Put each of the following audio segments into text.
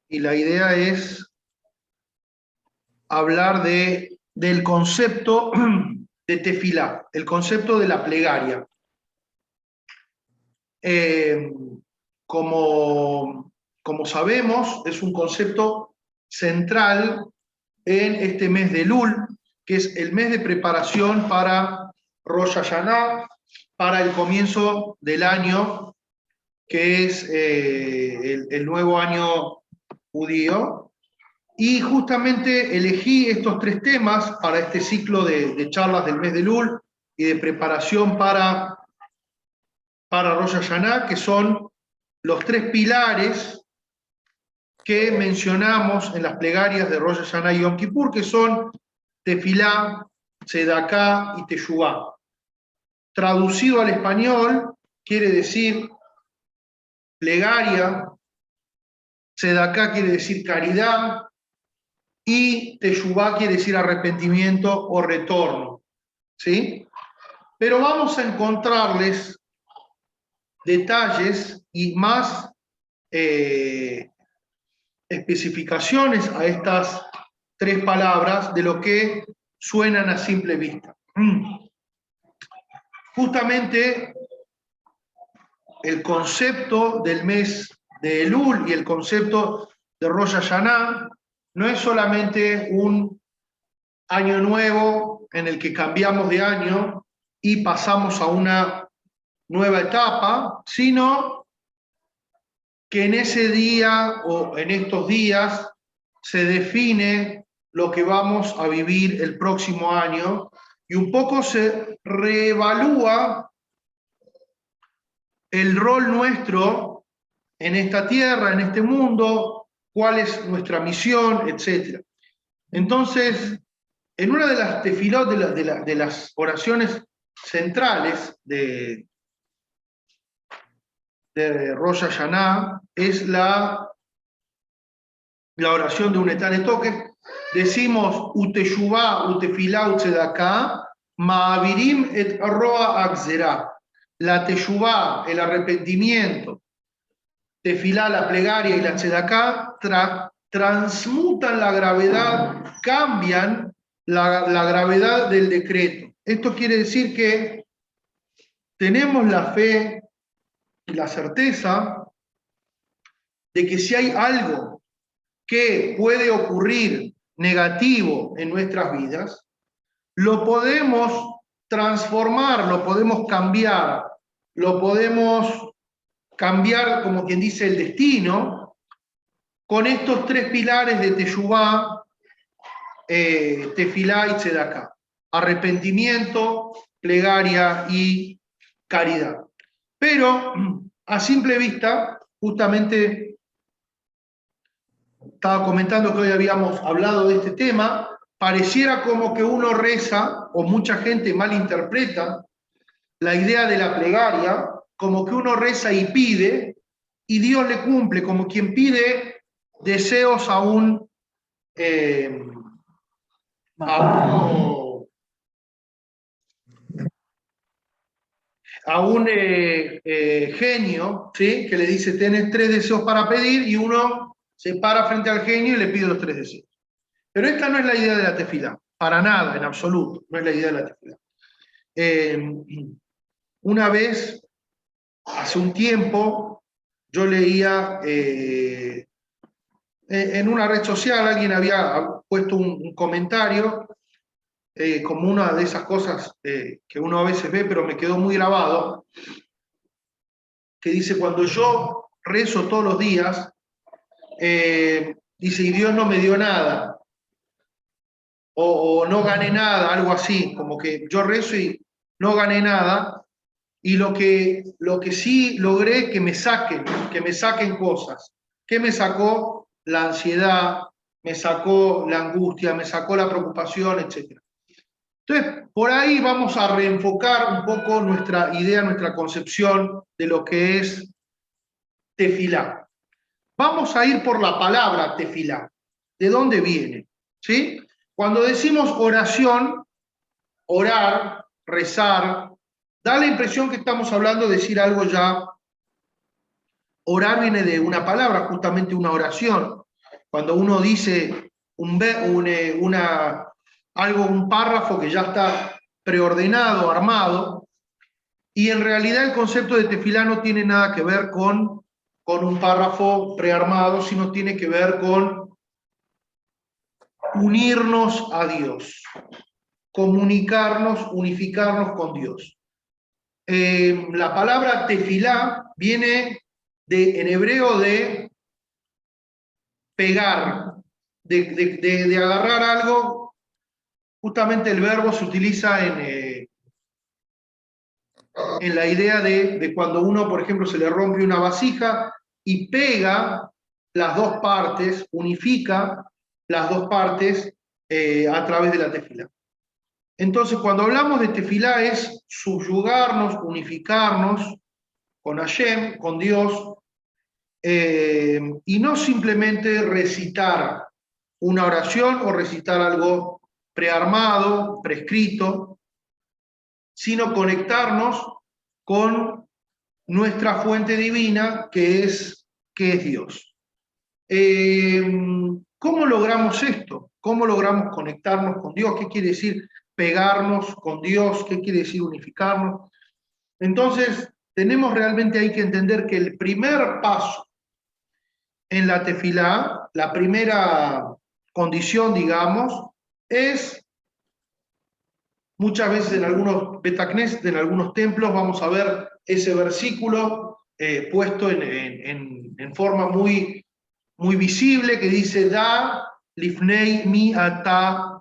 Y la idea es hablar del concepto de tefilá, el concepto de la plegaria. Como sabemos, es un concepto central en este mes de Elul, que es el mes de preparación para Rosh Hashanah, para el comienzo del año, que es el nuevo año judío. Y justamente elegí estos tres temas para este ciclo de charlas del mes de Elul y de preparación para Rosh Hashanah, que son los tres pilares que mencionamos en las plegarias de Rosh Hashanah y Yom Kippur, que son Tefilá, Tzedaká y Teshuvá. Traducido al español, quiere decir plegaria, Tzedaká quiere decir caridad, y Teshuvá quiere decir arrepentimiento o retorno. ¿Sí? Pero vamos a encontrarles detalles y más especificaciones a estas tres palabras de lo que suenan a simple vista. Justamente el concepto del mes de Elul y el concepto de Rosh Hashanah no es solamente un año nuevo en el que cambiamos de año y pasamos a una nueva etapa, sino que en ese día o en estos días se define lo que vamos a vivir el próximo año y un poco se reevalúa el rol nuestro en esta tierra, en este mundo, cuál es nuestra misión, etc. Entonces, en una de las tefilot, de las oraciones centrales de Rosh Hashanah, es la oración de un Toque. Decimos, Uteshuvá, Utefilá, Utzedaká, Ma'avirim et Roa Akzerá. La Teshuvá, el arrepentimiento, Tefilá, la plegaria y la Tzedaká transmutan la gravedad, cambian la gravedad del decreto. Esto quiere decir que tenemos la fe y la certeza de que si hay algo que puede ocurrir negativo en nuestras vidas, lo podemos transformar, lo podemos cambiar, como quien dice, el destino, con estos tres pilares de Teshuvá, Tefilá y Tzedaká: arrepentimiento, plegaria y caridad. Pero a simple vista, justamente estaba comentando que hoy habíamos hablado de este tema, pareciera como que uno reza, o mucha gente malinterpreta la idea de la plegaria, como que uno reza y pide, y Dios le cumple, como quien pide deseos a un genio, ¿sí? Que le dice: tenés 3 deseos para pedir, y uno se para frente al genio y le pide los 3 deseos. Pero esta no es la idea de la tefilá, para nada, en absoluto, no es la idea de la tefilá. Una vez, hace un tiempo, yo leía en una red social, alguien había puesto un comentario, como una de esas cosas que uno a veces ve, pero me quedó muy grabado, que dice: cuando yo rezo todos los días, dice, y Dios no me dio nada, o no gané nada, algo así, como que yo rezo y no gané nada, y lo que sí logré que me saquen cosas. ¿Qué me sacó? La ansiedad, me sacó la angustia, me sacó la preocupación, etc. Entonces, por ahí vamos a reenfocar un poco nuestra idea, nuestra concepción de lo que es tefilá. Vamos a ir por la palabra tefilá. ¿De dónde viene? ¿Sí? Cuando decimos oración, orar, rezar, da la impresión que estamos hablando de decir algo ya Orar viene de una palabra, justamente una oración. Cuando uno dice un párrafo que ya está preordenado, armado, y en realidad el concepto de tefilá no tiene nada que ver con un párrafo prearmado, sino tiene que ver con unirnos a Dios, comunicarnos, unificarnos con Dios. La palabra tefilá viene en hebreo de pegar, de agarrar algo. Justamente el verbo se utiliza en la idea de cuando uno, por ejemplo, se le rompe una vasija y pega las dos partes, unifica las dos partes a través de la tefilá. Entonces, cuando hablamos de tefilá es subyugarnos, unificarnos con Hashem, con Dios, y no simplemente recitar una oración o recitar algo prearmado, prescrito, sino conectarnos con nuestra fuente divina, que es Dios. ¿Cómo logramos esto? ¿Cómo logramos conectarnos con Dios? ¿Qué quiere decir pegarnos con Dios? ¿Qué quiere decir unificarnos? Entonces, tenemos realmente hay que entender que el primer paso en la tefilá, la primera condición, digamos, es muchas veces en algunos betacnés, en algunos templos, vamos a ver ese versículo puesto en forma muy, muy visible que dice, da lifnei mi ata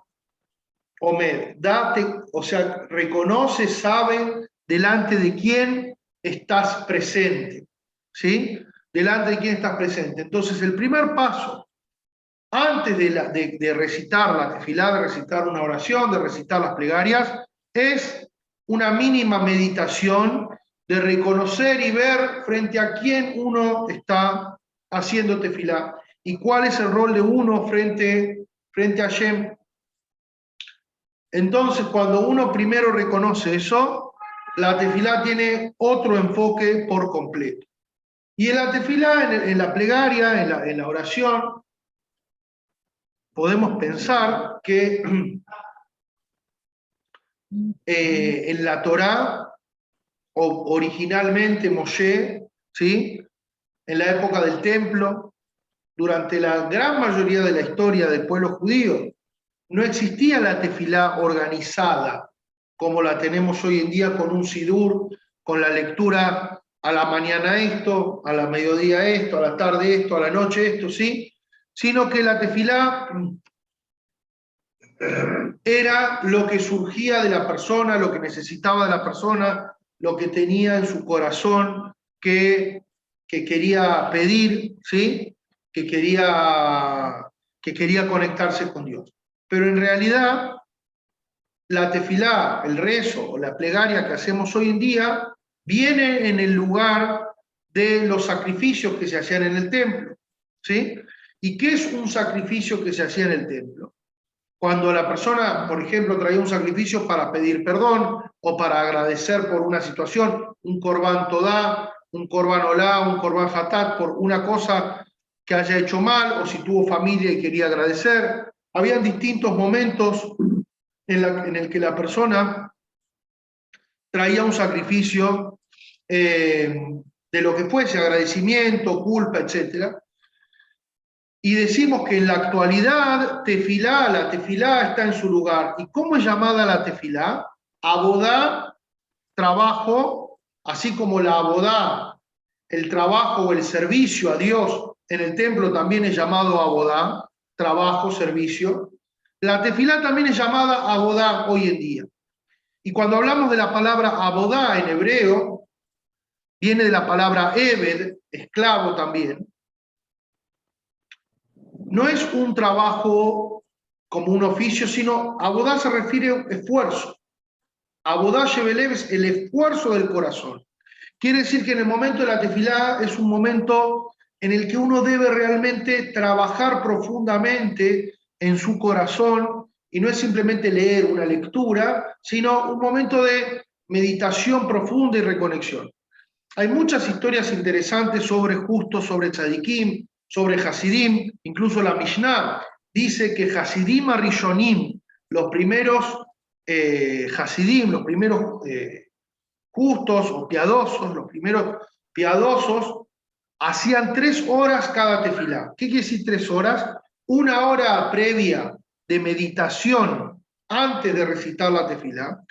omed. Date, o sea, reconoce, sabe delante de quién estás presente. ¿Sí? Delante de quién estás presente. Entonces, el primer paso, antes de recitar la tefilá, de recitar una oración, de recitar las plegarias, es una mínima meditación de reconocer y ver frente a quién uno está haciendo tefilá y cuál es el rol de uno frente a Hashem. Entonces, cuando uno primero reconoce eso, la tefilá tiene otro enfoque por completo. Y en la tefilá, en la plegaria, en la oración, podemos pensar que en la Torá, originalmente Moshe, ¿sí? En la época del templo, durante la gran mayoría de la historia del pueblo judío, no existía la tefilá organizada como la tenemos hoy en día con un sidur, con la lectura a la mañana esto, a la mediodía esto, a la tarde esto, a la noche esto, ¿sí? Sino que la tefilá era lo que surgía de la persona, lo que necesitaba de la persona, lo que tenía en su corazón que quería pedir, ¿sí? que quería conectarse con Dios. Pero en realidad, la tefilá, el rezo o la plegaria que hacemos hoy en día, viene en el lugar de los sacrificios que se hacían en el templo. ¿Sí? ¿Y qué es un sacrificio que se hacía en el templo? Cuando la persona, por ejemplo, traía un sacrificio para pedir perdón o para agradecer por una situación, un corbán todá, un corbán olá, un corbán hatat, por una cosa que haya hecho mal, o si tuvo familia y quería agradecer. Habían distintos momentos en el que la persona traía un sacrificio de lo que fuese, agradecimiento, culpa, etc. Y decimos que en la actualidad la tefilá está en su lugar. ¿Y cómo es llamada la tefilá? Abodá, trabajo, así como la abodá, el trabajo o el servicio a Dios en el templo también es llamado abodá, trabajo, servicio. La tefilá también es llamada abodá hoy en día. Y cuando hablamos de la palabra abodá en hebreo, viene de la palabra eved, esclavo también. No es un trabajo como un oficio, sino abodá se refiere a esfuerzo. Abodá shebelev es el esfuerzo del corazón. Quiere decir que en el momento de la tefilá es un momento en el que uno debe realmente trabajar profundamente en su corazón y no es simplemente leer una lectura, sino un momento de meditación profunda y reconexión. Hay muchas historias interesantes sobre justos, sobre tzadikim, sobre Hasidim, incluso la Mishnah dice que Hasidim Arishonim, los primeros Hasidim, los primeros justos o piadosos, los primeros piadosos, hacían 3 horas cada tefilá. ¿Qué quiere decir 3 horas? 1 hora previa de meditación antes de recitar la tefilá,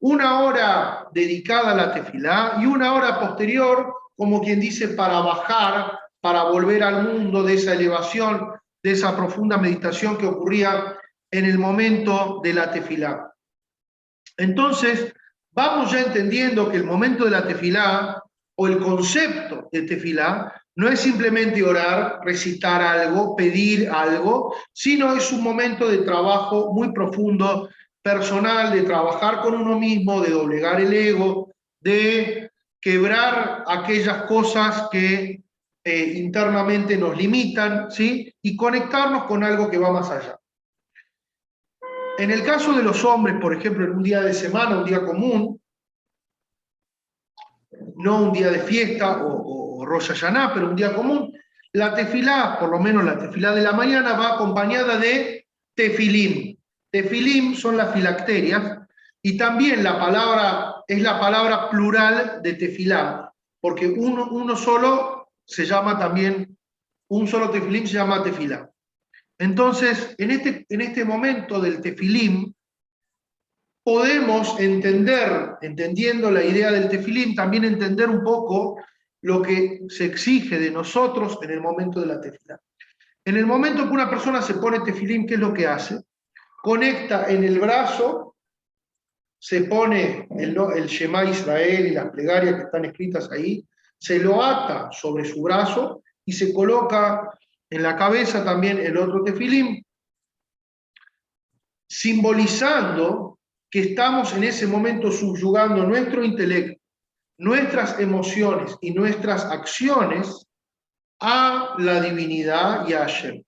1 hora dedicada a la tefilá y 1 hora posterior, como quien dice, para bajar, para volver al mundo de esa elevación, de esa profunda meditación que ocurría en el momento de la tefilá. Entonces, vamos ya entendiendo que el momento de la tefilá o el concepto de tefilá no es simplemente orar, recitar algo, pedir algo, sino es un momento de trabajo muy profundo, personal, de trabajar con uno mismo, de doblegar el ego, de quebrar aquellas cosas que internamente nos limitan, ¿sí? Y conectarnos con algo que va más allá. En el caso de los hombres, por ejemplo, en un día de semana, un día común, no un día de fiesta o Rosh Hashanah, pero un día común, la tefilá, por lo menos la tefilá de la mañana, va acompañada de tefilim. Tefilim son las filacterias y también la palabra es la palabra plural de tefilá, porque uno solo se llama también, un solo tefilim se llama tefilá. Entonces, en este momento del tefilim, podemos entender, entendiendo la idea del tefilín, también entender un poco lo que se exige de nosotros en el momento de la tefilá. En el momento que una persona se pone tefilín, ¿qué es lo que hace? Conecta en el brazo, se pone el Shema Israel y las plegarias que están escritas ahí, se lo ata sobre su brazo y se coloca en la cabeza también el otro tefilín, simbolizando que estamos en ese momento subyugando nuestro intelecto, nuestras emociones y nuestras acciones a la divinidad y a Hashem.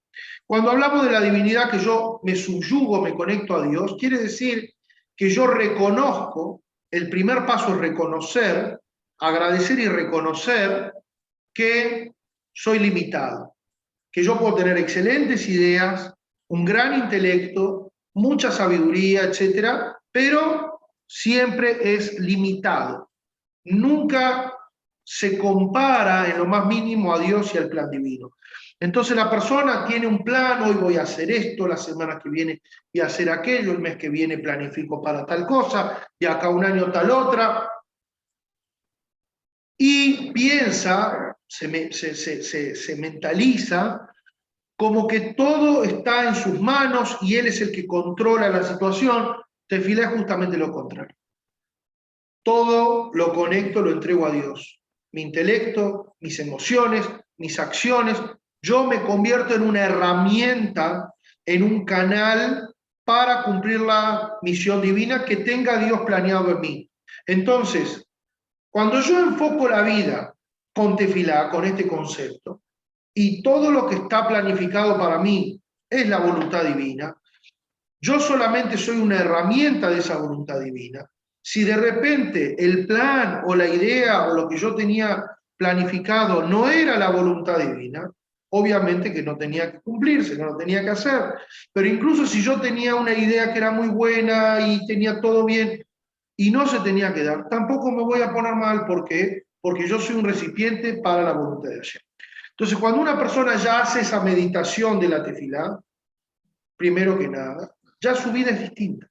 Cuando hablamos de la divinidad, que yo me subyugo, me conecto a Dios, quiere decir que yo reconozco, el primer paso es reconocer, agradecer y reconocer que soy limitado, que yo puedo tener excelentes ideas, un gran intelecto, mucha sabiduría, etcétera, pero siempre es limitado. Nunca se compara en lo más mínimo a Dios y al plan divino. Entonces la persona tiene un plan, hoy voy a hacer esto, la semana que viene voy a hacer aquello, el mes que viene planifico para tal cosa, de acá un año tal otra, y piensa, se mentaliza como que todo está en sus manos y él es el que controla la situación. Tefilá es justamente lo contrario. Todo lo conecto, lo entrego a Dios. Mi intelecto, mis emociones, mis acciones. Yo me convierto en una herramienta, en un canal para cumplir la misión divina que tenga Dios planeado en mí. Entonces, cuando yo enfoco la vida con tefilá, con este concepto, y todo lo que está planificado para mí es la voluntad divina, yo solamente soy una herramienta de esa voluntad divina. Si de repente el plan o la idea o lo que yo tenía planificado no era la voluntad divina, obviamente que no tenía que cumplirse, no lo tenía que hacer. Pero incluso si yo tenía una idea que era muy buena y tenía todo bien y no se tenía que dar, tampoco me voy a poner mal. ¿Por qué? Porque yo soy un recipiente para la voluntad de Hashem. Entonces, cuando una persona ya hace esa meditación de la tefilá, primero que nada, ya su vida es distinta.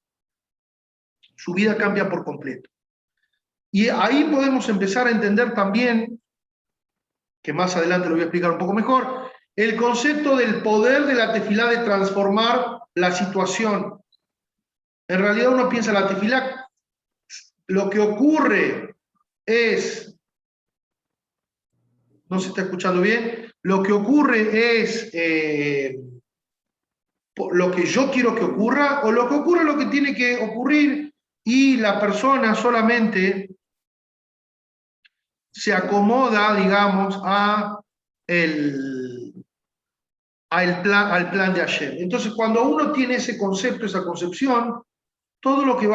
Su vida cambia por completo. Y ahí podemos empezar a entender también, que más adelante lo voy a explicar un poco mejor, el concepto del poder de la tefilá de transformar la situación. En realidad uno piensa la tefilá, lo que ocurre es, no se está escuchando bien, lo que ocurre es lo que yo quiero que ocurra, o lo que ocurre es lo que tiene que ocurrir, y la persona solamente se acomoda, digamos, al plan de Hashem. Entonces, cuando uno tiene ese concepto, esa concepción, todo lo que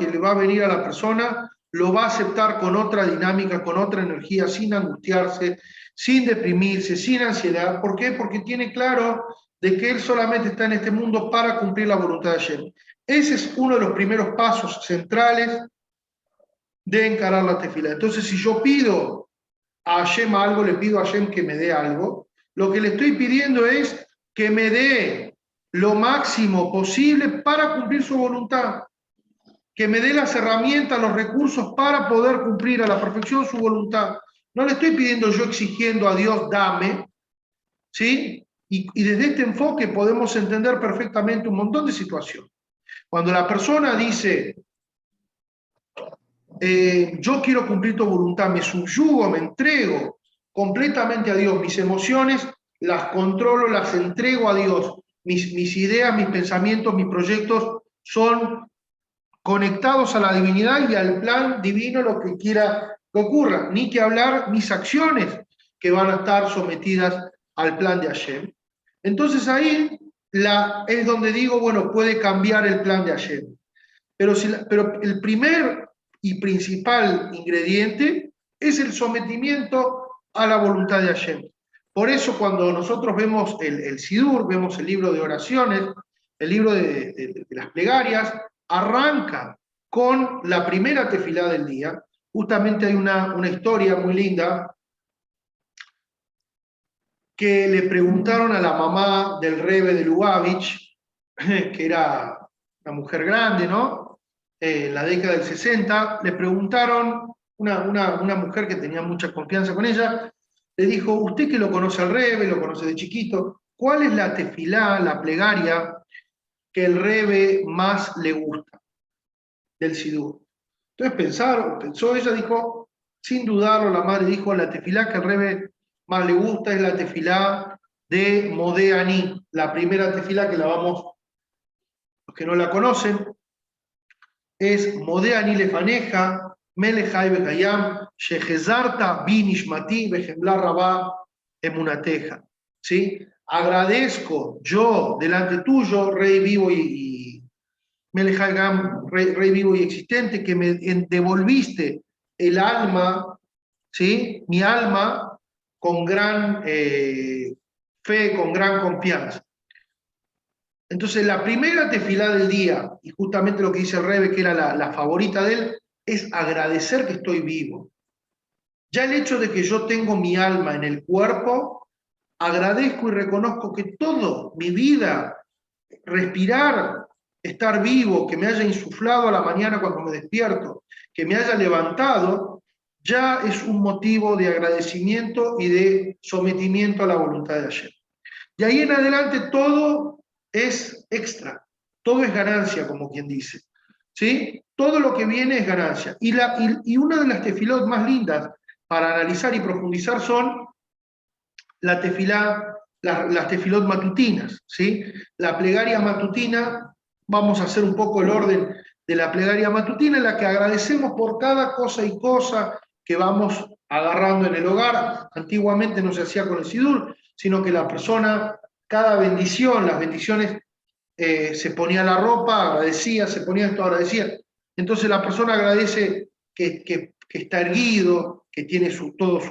le va a venir a la persona lo va a aceptar con otra dinámica, con otra energía, sin angustiarse, sin deprimirse, sin ansiedad. ¿Por qué? Porque tiene claro de que él solamente está en este mundo para cumplir la voluntad de Hashem. Ese es uno de los primeros pasos centrales de encarar la tefila. Entonces, si yo pido a Hashem algo, le pido a Hashem que me dé algo, lo que le estoy pidiendo es que me dé lo máximo posible para cumplir su voluntad, que me dé las herramientas, los recursos para poder cumplir a la perfección su voluntad. No le estoy pidiendo yo exigiendo a Dios, dame, ¿sí? Y desde este enfoque podemos entender perfectamente un montón de situaciones. Cuando la persona dice, yo quiero cumplir tu voluntad, me subyugo, me entrego completamente a Dios, mis emociones las controlo, las entrego a Dios, mis ideas, mis pensamientos, mis proyectos son conectados a la divinidad y al plan divino, lo que quiera que ocurra, ni que hablar mis acciones que van a estar sometidas al plan de Hashem. Entonces ahí es donde digo, bueno, puede cambiar el plan de Hashem. Pero el primer y principal ingrediente es el sometimiento a la voluntad de Hashem. Por eso cuando nosotros vemos el Sidur, vemos el libro de oraciones, el libro de las plegarias, arranca con la primera tefilá del día. Justamente hay una historia muy linda que le preguntaron a la mamá del Rebbe de Lubavitch, que era una mujer grande, ¿no? En la década del 60, le preguntaron, una mujer que tenía mucha confianza con ella, le dijo, usted que lo conoce al Rebbe, lo conoce de chiquito, ¿cuál es la tefilá, la plegaria que el Rebbe más le gusta del Sidur? Entonces pensó ella, dijo, sin dudarlo, la madre dijo, la tefilá que al Rebbe más le gusta es la tefilá de Modé Ani, la primera tefilá que la vamos, los que no la conocen, es Modé Ani lefaneja, Melejai Bekayam, Shehezarta Binishmati, Bejemla Rabá Emunateja. ¿Sí? Agradezco yo delante tuyo, Rey vivo y Melejai Gam, rey vivo y existente, que me devolviste el alma, ¿sí? Mi alma, con gran fe, con gran confianza. Entonces, la primera tefilá del día, y justamente lo que dice el Rebbe, que era la favorita de él, es agradecer que estoy vivo. Ya el hecho de que yo tengo mi alma en el cuerpo, agradezco y reconozco que todo, mi vida, respirar, estar vivo, que me haya insuflado a la mañana cuando me despierto, que me haya levantado, ya es un motivo de agradecimiento y de sometimiento a la voluntad de Hashem. De ahí en adelante todo es extra, todo es ganancia, como quien dice. ¿Sí? Todo lo que viene es ganancia. Y una de las tefilot más lindas para analizar y profundizar son la tefilá, las tefilot matutinas, ¿sí? La plegaria matutina, vamos a hacer un poco el orden de la plegaria matutina, en la que agradecemos por cada cosa y cosa que vamos agarrando en el hogar. Antiguamente no se hacía con el sidur, sino que la persona, cada bendición, las bendiciones, se ponía la ropa, agradecía, se ponía esto, agradecía. Entonces la persona agradece que está erguido, que tiene todos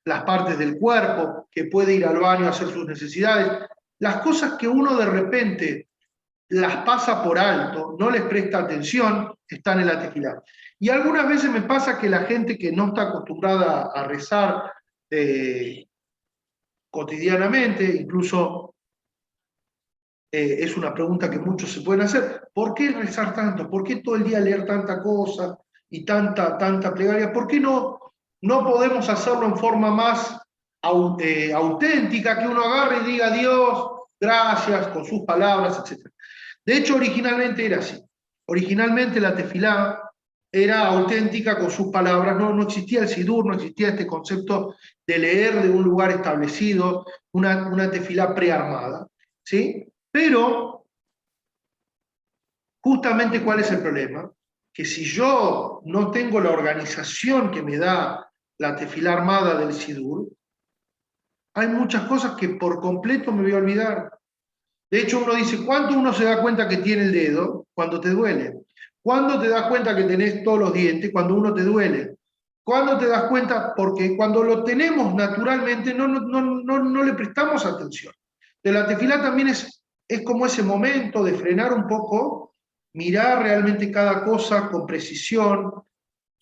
las partes del cuerpo, que puede ir al baño a hacer sus necesidades. Las cosas que uno de repente las pasa por alto, no les presta atención, están en la tefilá. Y algunas veces me pasa que la gente que no está acostumbrada a rezar cotidianamente, incluso es una pregunta que muchos se pueden hacer, ¿por qué rezar tanto? ¿Por qué todo el día leer tanta cosa y tanta plegaria? ¿Por qué no podemos hacerlo en forma más auténtica, que uno agarre y diga Dios, gracias, con sus palabras, etc.? De hecho, originalmente era así. Originalmente la tefilá era auténtica con sus palabras, no existía el sidur, no existía este concepto de leer de un lugar establecido, una tefilá prearmada, ¿sí? Pero, justamente, ¿cuál es el problema? Que si yo no tengo la organización que me da la tefilá armada del sidur, hay muchas cosas que por completo me voy a olvidar. De hecho, uno dice, ¿cuánto uno se da cuenta que tiene el dedo? Cuando te duele. ¿Cuándo te das cuenta que tenés todos los dientes? Cuando uno te duele. ¿Cuándo te das cuenta? Porque cuando lo tenemos naturalmente no le prestamos atención. De la tefilá también es como ese momento de frenar un poco, mirar realmente cada cosa con precisión,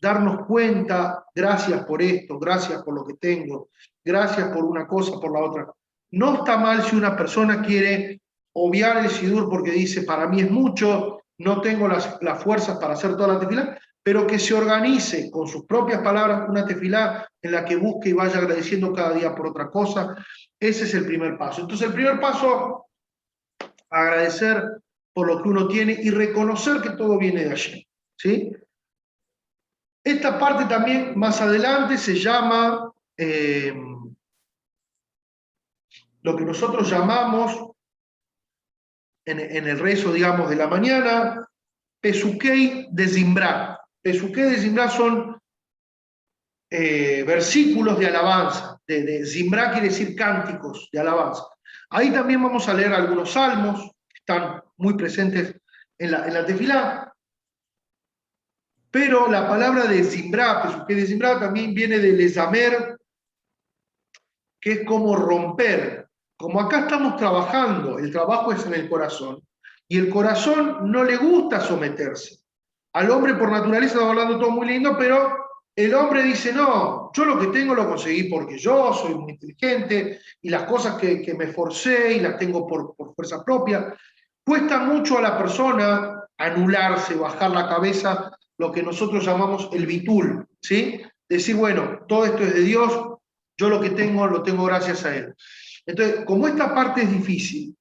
darnos cuenta, gracias por esto, gracias por lo que tengo, gracias por una cosa, por la otra. No está mal si una persona quiere obviar el sidur porque dice, para mí es mucho, no tengo las fuerzas para hacer toda la tefilá, pero que se organice con sus propias palabras una tefilá en la que busque y vaya agradeciendo cada día por otra cosa. Ese es el primer paso. Entonces, el primer paso, agradecer por lo que uno tiene y reconocer que todo viene de allí. ¿Sí? Esta parte también más adelante se llama lo que nosotros llamamos en el rezo, digamos, de la mañana, Pesukei de Zimbrá. Pesukei de Zimbrá son versículos de alabanza. De Zimbrá quiere decir cánticos de alabanza. Ahí también vamos a leer algunos salmos que están muy presentes en la tefilá. Pero la palabra de Zimbrá, Pesukei de Zimbrá, también viene de Lezamer, que es como romper. Como acá estamos trabajando, el trabajo es en el corazón, y el corazón no le gusta someterse. Al hombre por naturaleza está hablando todo muy lindo, pero el hombre dice, no, yo lo que tengo lo conseguí porque yo soy muy inteligente, y las cosas que me forcé y las tengo por fuerza propia. Cuesta mucho a la persona anularse, bajar la cabeza, lo que nosotros llamamos el bitul, ¿sí? Decir, bueno, todo esto es de Dios, yo lo que tengo lo tengo gracias a Él. Entonces, como esta parte es difícil,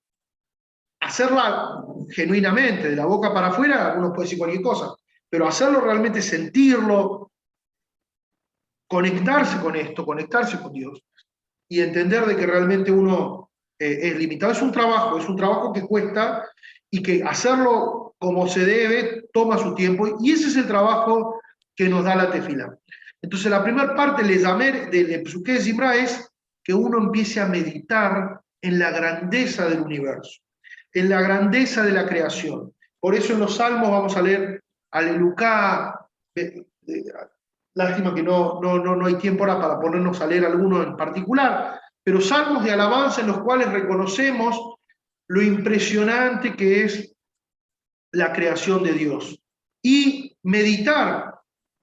hacerla genuinamente, de la boca para afuera, uno puede decir cualquier cosa, pero hacerlo realmente, sentirlo, conectarse con esto, conectarse con Dios, y entender de que realmente uno es limitado, es un trabajo que cuesta, y que hacerlo como se debe toma su tiempo, y ese es el trabajo que nos da la tefilá. Entonces la primera parte, le llamé de Pesukei de Zimbrá, es que uno empiece a meditar en la grandeza del universo, en la grandeza de la creación. Por eso en los salmos vamos a leer Alelucá. Lástima que no hay tiempo ahora para ponernos a leer alguno en particular, pero salmos de alabanza en los cuales reconocemos lo impresionante que es la creación de Dios. Y meditar,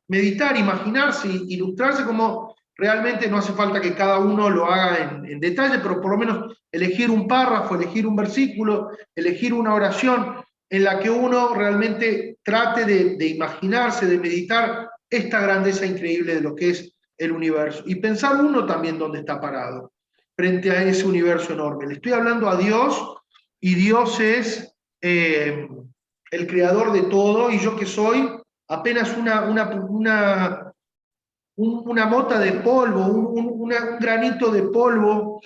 imaginarse, ilustrarse, como realmente no hace falta que cada uno lo haga en detalle, pero por lo menos elegir un párrafo, elegir un versículo, elegir una oración en la que uno realmente trate de imaginarse, de meditar esta grandeza increíble de lo que es el universo. Y pensar uno también dónde está parado frente a ese universo enorme. Le estoy hablando a Dios, y Dios es el creador de todo, y yo que soy apenas una mota de polvo, un granito de polvo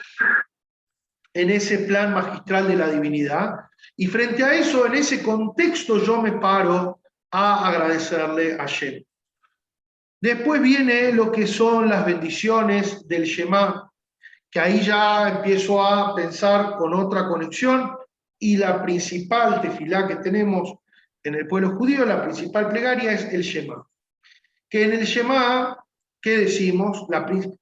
en ese plan magistral de la divinidad. Y frente a eso, en ese contexto, yo me paro a agradecerle a Shem. Después viene lo que son las bendiciones del Shema, que ahí ya empiezo a pensar con otra conexión, y la principal tefilá que tenemos en el pueblo judío, la principal plegaria es el Shema. Que en el Shema, ¿qué decimos?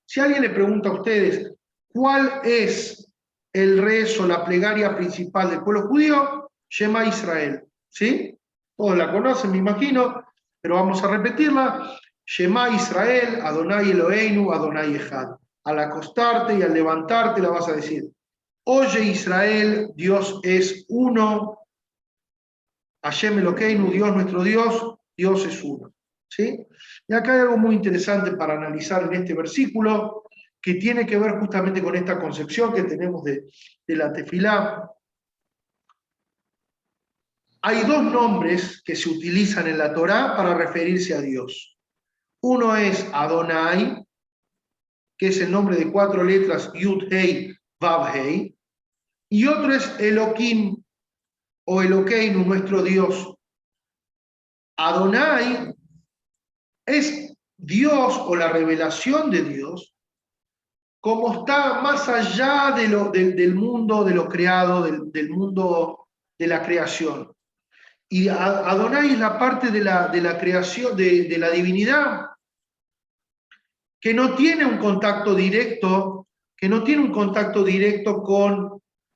Si alguien le pregunta a ustedes cuál es el rezo, la plegaria principal del pueblo judío, Shema Israel, ¿sí? Todos la conocen, me imagino, pero vamos a repetirla. Shema Israel, Adonai Eloheinu, Adonai Echad. Al acostarte y al levantarte la vas a decir. Oye Israel, Dios es uno. Hashem Eloheinu, Dios nuestro Dios, Dios es uno. ¿Sí? Y acá hay algo muy interesante para analizar en este versículo, que tiene que ver justamente con esta concepción que tenemos de la tefilá. Hay dos nombres que se utilizan en la Torá para referirse a Dios. Uno es Adonai, que es el nombre de 4 letras, Yud, Hei, Vav, Hei, y otro es Elohim, o Elokeinu, nuestro Dios. Adonai es Dios, o la revelación de Dios, como está más allá del mundo, de lo creado, del mundo de la creación. Y Adonai es la parte de la creación, de la divinidad, que no tiene un contacto directo,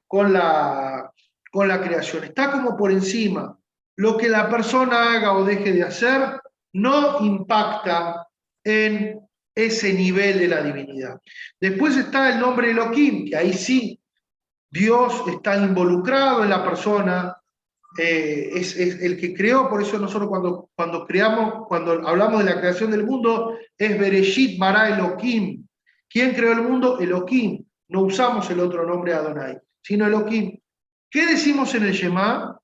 con la creación. Está como por encima. Lo que la persona haga o deje de hacer no impacta en ese nivel de la divinidad. Después está el nombre Elohim, que ahí sí, Dios está involucrado en la persona, es el que creó. Por eso nosotros cuando hablamos de la creación del mundo, es Bereshit bara Elohim. ¿Quién creó el mundo? Elohim. No usamos el otro nombre Adonai, sino Elohim. ¿Qué decimos en el Shema?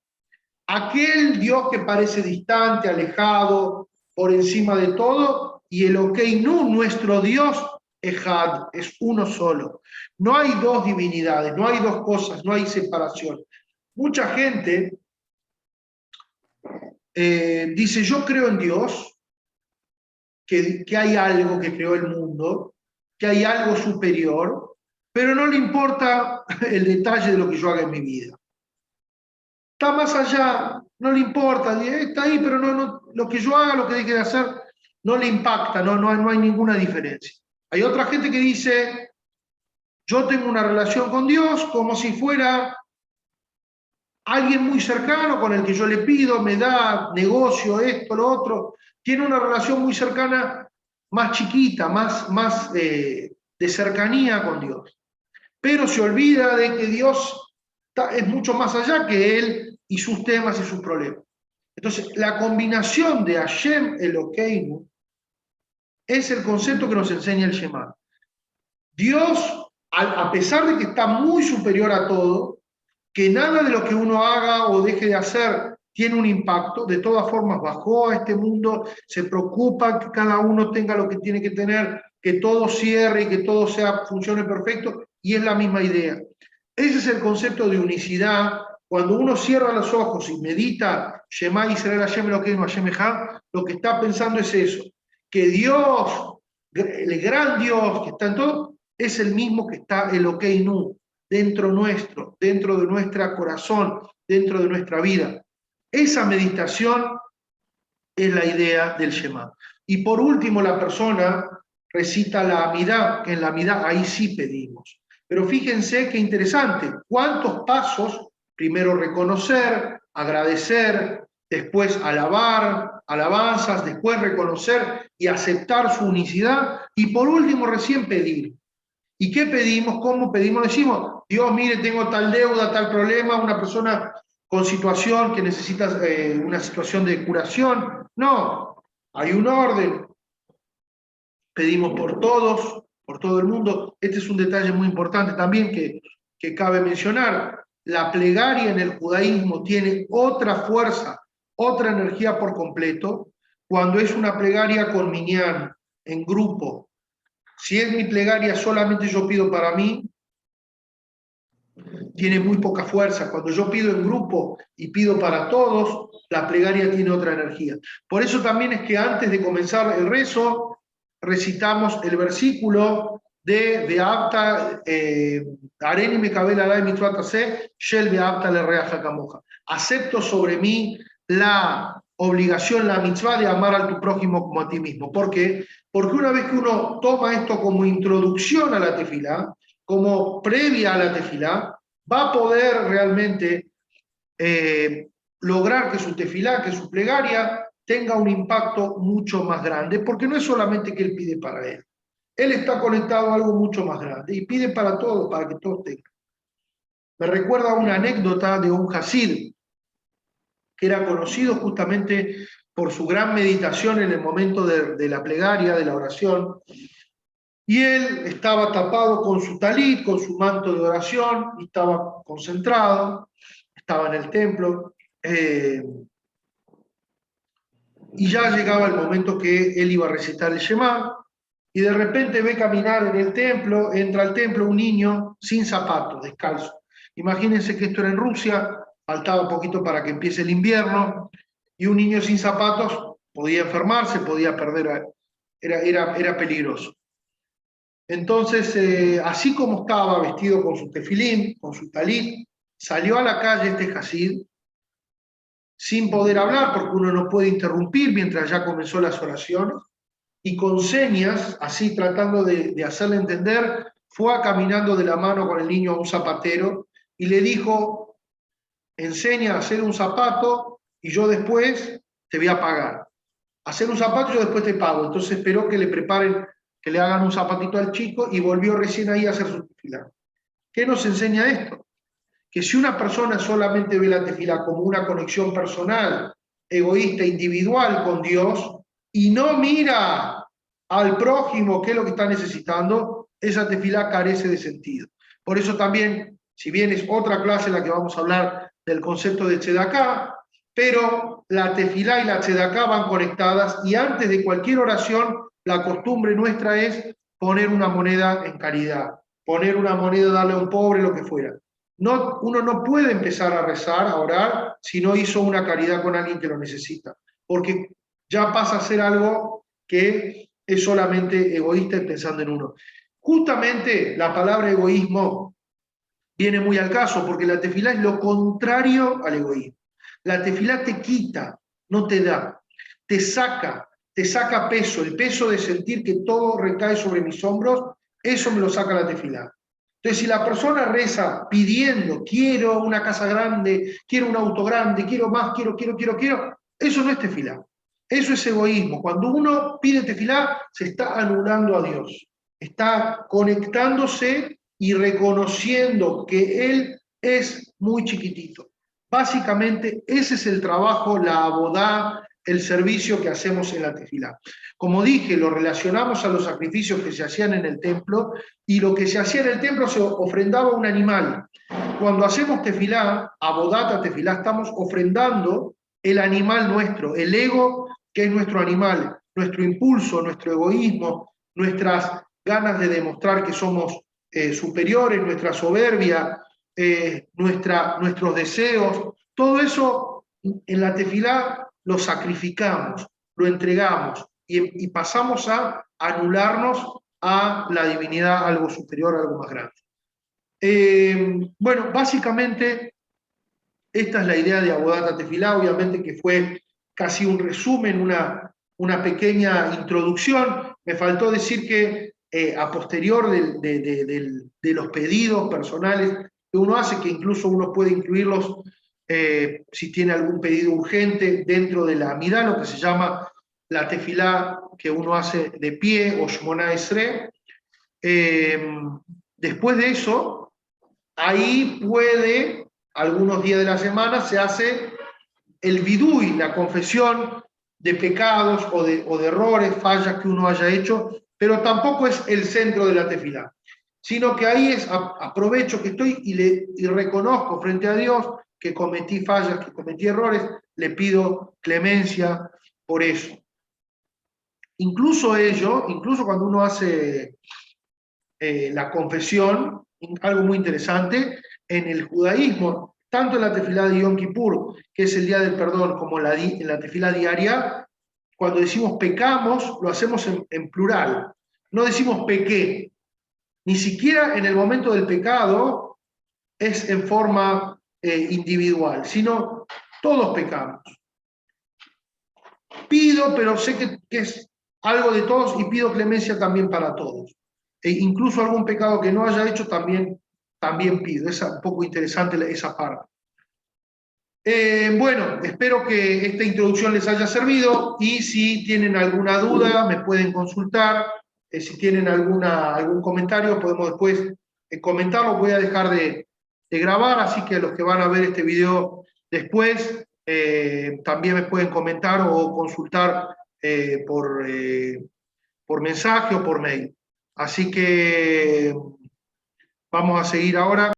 Aquel Dios que parece distante, alejado, por encima de todo, y Elokeinu, nuestro Dios, Ejad, es uno solo. No hay dos divinidades, no hay dos cosas, no hay separación. Mucha gente dice, yo creo en Dios, que hay algo que creó el mundo, que hay algo superior, pero no le importa el detalle de lo que yo haga en mi vida. Está más allá, no le importa, está ahí, pero lo que yo haga, lo que deje de hacer, no le impacta, no hay ninguna diferencia. Hay otra gente que dice, yo tengo una relación con Dios como si fuera alguien muy cercano con el que yo le pido, me da negocio, esto, lo otro. Tiene una relación muy cercana, más chiquita, más de cercanía con Dios. Pero se olvida de que Dios es mucho más allá que él y sus temas y sus problemas. Entonces, la combinación de Hashem Elokeinu es el concepto que nos enseña el Shema. Dios, a pesar de que está muy superior a todo, que nada de lo que uno haga o deje de hacer tiene un impacto, de todas formas bajó a este mundo, se preocupa que cada uno tenga lo que tiene que tener, que todo cierre y que todo funcione perfecto, y es la misma idea. Ese es el concepto de unicidad. Cuando uno cierra los ojos y medita Shema Yisrael Hashem Elokeinu Hashem Echad, lo que está pensando es eso, que Dios, el gran Dios que está en todo, es el mismo que está Elokeinu, dentro nuestro, dentro de nuestro corazón, dentro de nuestra vida. Esa meditación es la idea del Shema. Y por último, la persona recita la Amidá, que en la Amidá ahí sí pedimos. Pero fíjense qué interesante, cuántos pasos, primero reconocer, agradecer, después alabar, alabanzas, después reconocer y aceptar su unicidad, y por último recién pedir. ¿Y qué pedimos? ¿Cómo pedimos? Decimos, Dios, mire, tengo tal deuda, tal problema, una persona con situación que necesita una situación de curación. No, hay un orden. Pedimos por todos, por todo el mundo. Este es un detalle muy importante también que cabe mencionar. La plegaria en el judaísmo tiene otra fuerza, otra energía por completo, cuando es una plegaria con minyan, en grupo. Si es mi plegaria solamente yo pido para mí, tiene muy poca fuerza. Cuando yo pido en grupo y pido para todos, la plegaria tiene otra energía. Por eso también es que antes de comenzar el rezo, recitamos el versículo de Beapta, Areni Mekabel Alay Mitzvat Aseh, Shel Beapta le Reaja Kamoja. Acepto sobre mí la obligación, la mitzvah de amar a tu prójimo como a ti mismo. ¿Por qué? Porque una vez que uno toma esto como introducción a la tefilá, como previa a la tefilá, va a poder realmente lograr que su tefilá, que su plegaria, tenga un impacto mucho más grande, porque no es solamente que él pide para él. Él está conectado a algo mucho más grande y pide para todos, para que todos tengan. Me recuerda una anécdota de un Hasid, que era conocido justamente por su gran meditación en el momento de la plegaria, de la oración, y él estaba tapado con su talit, con su manto de oración, y estaba concentrado, estaba en el templo, y ya llegaba el momento que él iba a recitar el Shema, y de repente ve caminar en el templo, entra al templo un niño sin zapatos, descalzo. Imagínense que esto era en Rusia, faltaba un poquito para que empiece el invierno, y un niño sin zapatos podía enfermarse, podía perder, era peligroso. Entonces, así como estaba vestido con su tefilín, con su talit, salió a la calle este Hasid, sin poder hablar, porque uno no puede interrumpir mientras ya comenzó las oraciones, y con señas, así tratando de hacerle entender, fue caminando de la mano con el niño a un zapatero y le dijo: enseña a hacer un zapato y yo después te voy a pagar. Hacer un zapato y yo después te pago. Entonces esperó que le preparen, que le hagan un zapatito al chico y volvió recién ahí a hacer su tefilá. ¿Qué nos enseña esto? Que si una persona solamente ve la tefilá como una conexión personal, egoísta, individual con Dios, y no mira al prójimo qué es lo que está necesitando, esa tefilá carece de sentido. Por eso también, si bien es otra clase en la que vamos a hablar del concepto de tzedaká, pero la tefilá y la tzedaká van conectadas, y antes de cualquier oración, la costumbre nuestra es poner una moneda en caridad, poner una moneda, darle a un pobre, lo que fuera. No, uno no puede empezar a rezar, a orar, si no hizo una caridad con alguien que lo necesita, porque ya pasa a ser algo que es solamente egoísta y pensando en uno. Justamente la palabra egoísmo viene muy al caso, porque la tefilá es lo contrario al egoísmo. La tefilá te quita, no te da, te saca peso, el peso de sentir que todo recae sobre mis hombros, eso me lo saca la tefilá. Entonces, si la persona reza pidiendo, quiero una casa grande, quiero un auto grande, quiero más, quiero, eso no es tefilá. Eso es egoísmo. Cuando uno pide tefilá, se está anulando a Dios. Está conectándose y reconociendo que Él es muy chiquitito. Básicamente, ese es el trabajo, la abodá, el servicio que hacemos en la tefilá. Como dije, lo relacionamos a los sacrificios que se hacían en el templo, y lo que se hacía en el templo se ofrendaba un animal. Cuando hacemos tefilá, abodata tefilá, estamos ofrendando el animal nuestro, el ego que es nuestro animal, nuestro impulso, nuestro egoísmo, nuestras ganas de demostrar que somos superiores, nuestra soberbia, nuestros deseos, todo eso en la tefilá lo sacrificamos, lo entregamos y pasamos a anularnos a la divinidad, algo superior, algo más grande. Bueno, básicamente esta es la idea de Abodata Tefilá, obviamente que fue casi un resumen, una pequeña introducción. Me faltó decir que a posterior de los pedidos personales que uno hace, que incluso uno puede incluirlos si tiene algún pedido urgente dentro de la Amidá, lo que se llama la tefilá que uno hace de pie, o Shmona Esrei. Después de eso, ahí puede, algunos días de la semana, se hace el vidui, la confesión de pecados o de errores, fallas que uno haya hecho, pero tampoco es el centro de la tefilá, sino que ahí es, aprovecho que estoy y reconozco frente a Dios que cometí fallas, que cometí errores, le pido clemencia por eso. Incluso cuando uno hace la confesión, algo muy interesante, en el judaísmo, tanto en la tefilá de Yom Kippur, que es el día del perdón, como en la tefilá diaria, cuando decimos pecamos, lo hacemos en plural. No decimos pequé. Ni siquiera en el momento del pecado es en forma individual, sino todos pecamos. Pido, pero sé que es algo de todos y pido clemencia también para todos. E incluso algún pecado que no haya hecho también pido. Es un poco interesante esa parte. Bueno, espero que esta introducción les haya servido, y si tienen alguna duda me pueden consultar. Si tienen algún comentario podemos después comentarlo. Voy a dejar de grabar, así que los que van a ver este video después también me pueden comentar o consultar por mensaje o por mail. Así que vamos a seguir ahora.